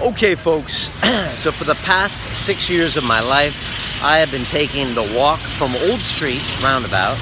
Okay, folks, so for the past 6 years of my life, I have been taking the walk from Old Street Roundabout,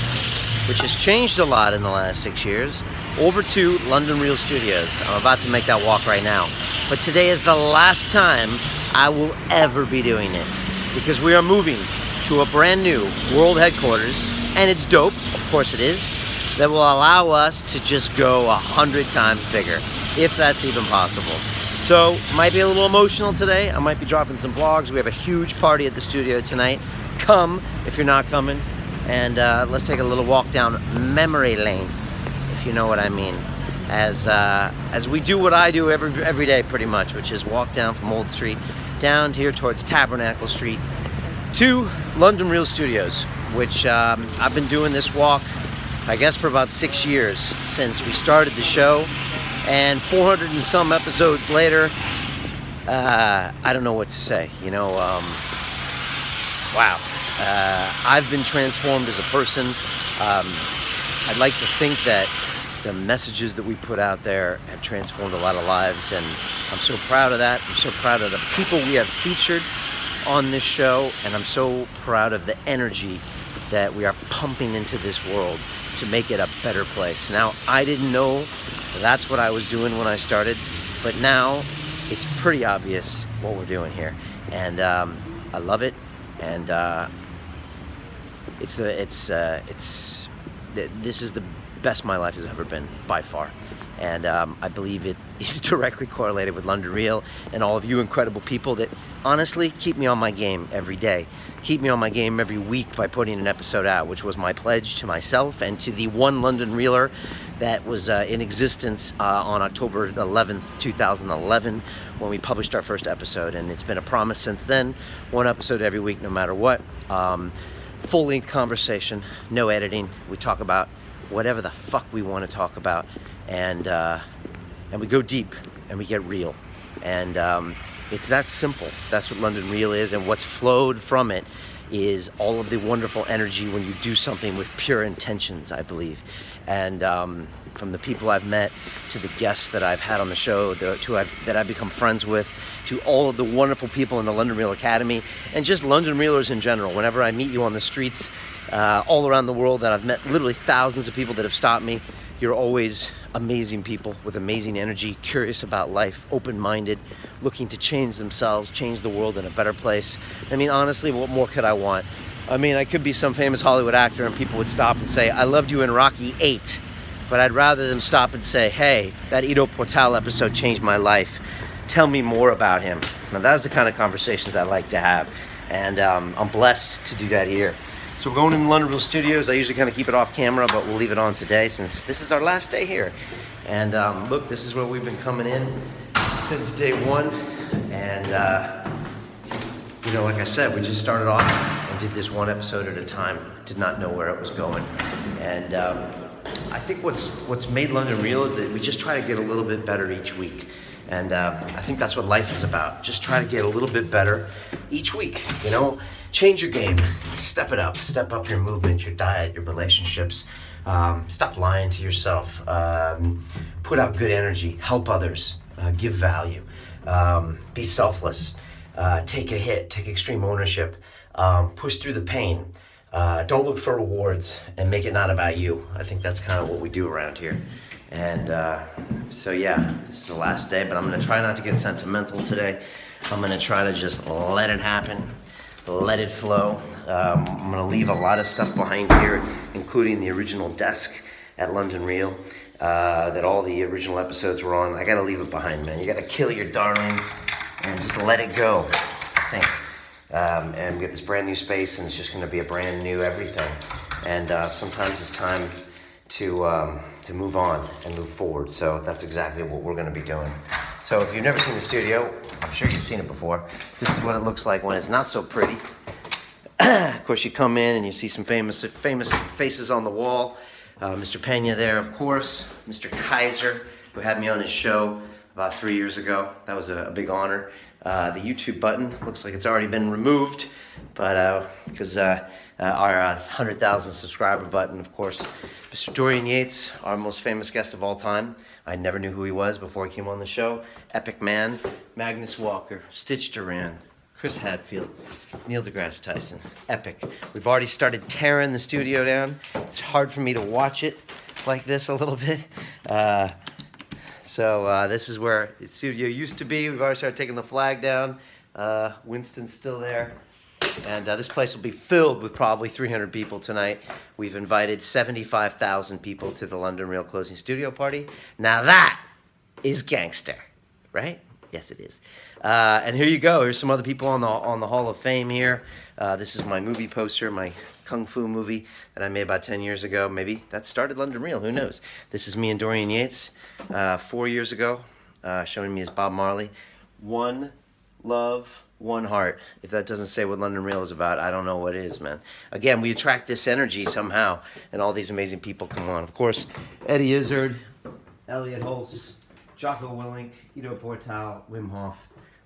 which has changed a lot in the last 6 years, over to London Real Studios. I'm about to make that walk right now. But today is the last time I will ever be doing it, because we are moving to a brand new world headquarters, and it's dope, of course it is, that will allow us to just go 100 times bigger, if that's even possible. So, might be a little emotional today. I might be dropping some vlogs. We have a huge party at the studio tonight. Come if you're not coming, and let's take a little walk down memory lane, if you know what I mean. As we do what I do every day, pretty much, which is walk down from Old Street down here towards Tabernacle Street to London Real Studios, which I've been doing this walk, I guess, for about 6 years since we started the show. And 400 and some episodes later, I don't know what to say, wow. I've been transformed as a person. I'd like to think that the messages that we put out there have transformed a lot of lives, and I'm so proud of that. I'm so proud of the people we have featured on this show, and I'm so proud of the energy that we are pumping into this world to make it a better place. Now, I didn't know that's what I was doing when I started, but now it's pretty obvious what we're doing here, and I love it. And this is the best my life has ever been, by far. And I believe it is directly correlated with London Real and all of you incredible people that honestly keep me on my game every day. Keep me on my game every week by putting an episode out, which was my pledge to myself and to the one London Reeler that was in existence on October 11th, 2011, when we published our first episode. And it's been a promise since then, one episode every week, no matter what. Full-length conversation, no editing. We talk about whatever the fuck we want to talk about, and we go deep and we get real, and it's that simple. That's what London Real is, and what's flowed from it is all of the wonderful energy when you do something with pure intentions, I believe. And from the people I've met, to the guests that I've had on the show, that I've become friends with, to all of the wonderful people in the London Real Academy, and just London Reelers in general. Whenever I meet you on the streets all around the world, that I've met literally thousands of people that have stopped me, you're always amazing people with amazing energy, curious about life, open-minded, looking to change themselves, change the world in a better place. I mean, honestly, what more could I want? I mean, I could be some famous Hollywood actor and people would stop and say, I loved you in Rocky 8, but I'd rather them stop and say, hey, that Ido Portal episode changed my life. Tell me more about him. Now, that's the kind of conversations I like to have, and I'm blessed to do that here. So we're going in London Real Studios. I usually kind of keep it off camera, but we'll leave it on today since this is our last day here. And look, this is where we've been coming in since day one. And like I said, we just started off and did this one episode at a time. Did not know where it was going. And I think what's made London Real is that we just try to get a little bit better each week. And I think that's what life is about. Just try to get a little bit better each week, Change your game, step it up, step up your movement, your diet, your relationships. Stop lying to yourself. Put out good energy, help others, give value, be selfless, take a hit, take extreme ownership, push through the pain. Don't look for rewards, and make it not about you. I think that's kind of what we do around here. And so yeah, this is the last day, but I'm gonna try not to get sentimental today. I'm gonna try to just let it happen, let it flow. I'm gonna leave a lot of stuff behind here, including the original desk at London Real that all the original episodes were on. I gotta leave it behind, man. You gotta kill your darlings and just let it go, I think. And we get this brand new space, and it's just gonna be a brand new everything. And sometimes it's time to move on and move forward. So that's exactly what we're gonna be doing. So if you've never seen the studio, I'm sure you've seen it before. This is what it looks like when it's not so pretty. Of course, you come in and you see some famous faces on the wall. Mr. Pena there, of course. Mr. Kaiser, who had me on his show about 3 years ago. That was a big honor. The YouTube button looks like it's already been removed, but because our 100,000 subscriber button, of course, Mr. Dorian Yates, our most famous guest of all time. I never knew who he was before he came on the show. Epic man, Magnus Walker, Stitch Duran, Chris Hadfield, Neil deGrasse Tyson. Epic. We've already started tearing the studio down. It's hard for me to watch it like this a little bit. So this is where the studio used to be. We've already started taking the flag down. Winston's still there. And this place will be filled with probably 300 people tonight. We've invited 75,000 people to the London Real closing studio party. Now that is gangster, right? Yes, it is. And here you go. Here's some other people on the Hall of Fame here. This is my movie poster, my Kung Fu movie that I made about 10 years ago. Maybe that started London Real, who knows? This is me and Dorian Yates 4 years ago, showing me as Bob Marley. One love, one heart. If that doesn't say what London Real is about, I don't know what is, man. Again, we attract this energy somehow, and all these amazing people come on. Of course, Eddie Izzard, Elliot Hulse, Jocko Willink, Ido Portal, Wim Hof.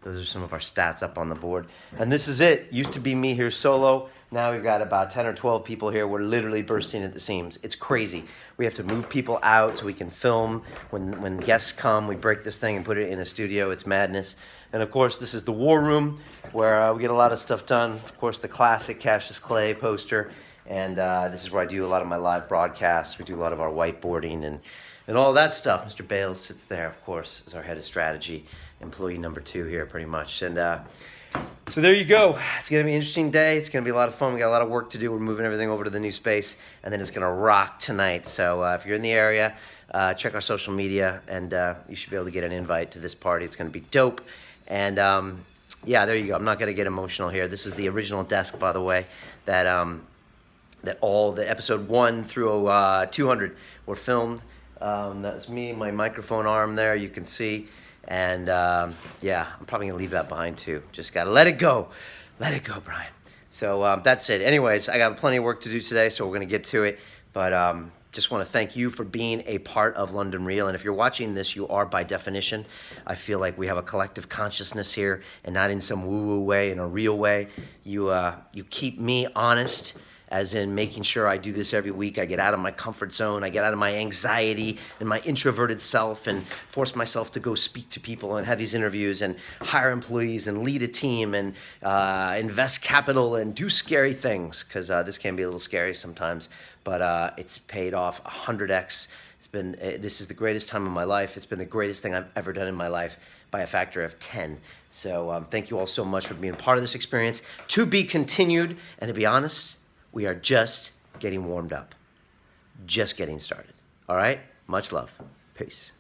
Those are some of our stats up on the board. And this is it. Used to be me here solo. Now we've got about 10 or 12 people here. We're literally bursting at the seams. It's crazy. We have to move people out so we can film. When guests come, we break this thing and put it in a studio. It's madness. And of course, this is the War Room, where we get a lot of stuff done. Of course, the classic Cassius Clay poster. And this is where I do a lot of my live broadcasts. We do a lot of our whiteboarding and all that stuff. Mr. Bales sits there, of course, as our head of strategy, employee number 2 here, pretty much. And so there you go. It's going to be an interesting day. It's going to be a lot of fun. We got a lot of work to do. We're moving everything over to the new space, and then it's going to rock tonight. So if you're in the area, check our social media, and you should be able to get an invite to this party. It's going to be dope. And yeah, there you go. I'm not going to get emotional here. This is the original desk, by the way, that all the episode 1 through 200 were filmed. That's me, my microphone arm there, you can see. And yeah, I'm probably gonna leave that behind too. Just gotta let it go. Let it go, Brian. So that's it. Anyways, I got plenty of work to do today, so we're gonna get to it. But just want to thank you for being a part of London Real. And if you're watching this, you are by definition. I feel like we have a collective consciousness here, and not in some woo-woo way, in a real way. You keep me honest, as in making sure I do this every week. I get out of my comfort zone. I get out of my anxiety and my introverted self and force myself to go speak to people and have these interviews and hire employees and lead a team and invest capital and do scary things, because this can be a little scary sometimes, but it's paid off 100x. This is the greatest time of my life. It's been the greatest thing I've ever done in my life by a factor of 10. So thank you all so much for being part of this experience. To be continued, and to be honest, we are just getting warmed up. Just getting started. All right? Much love. Peace.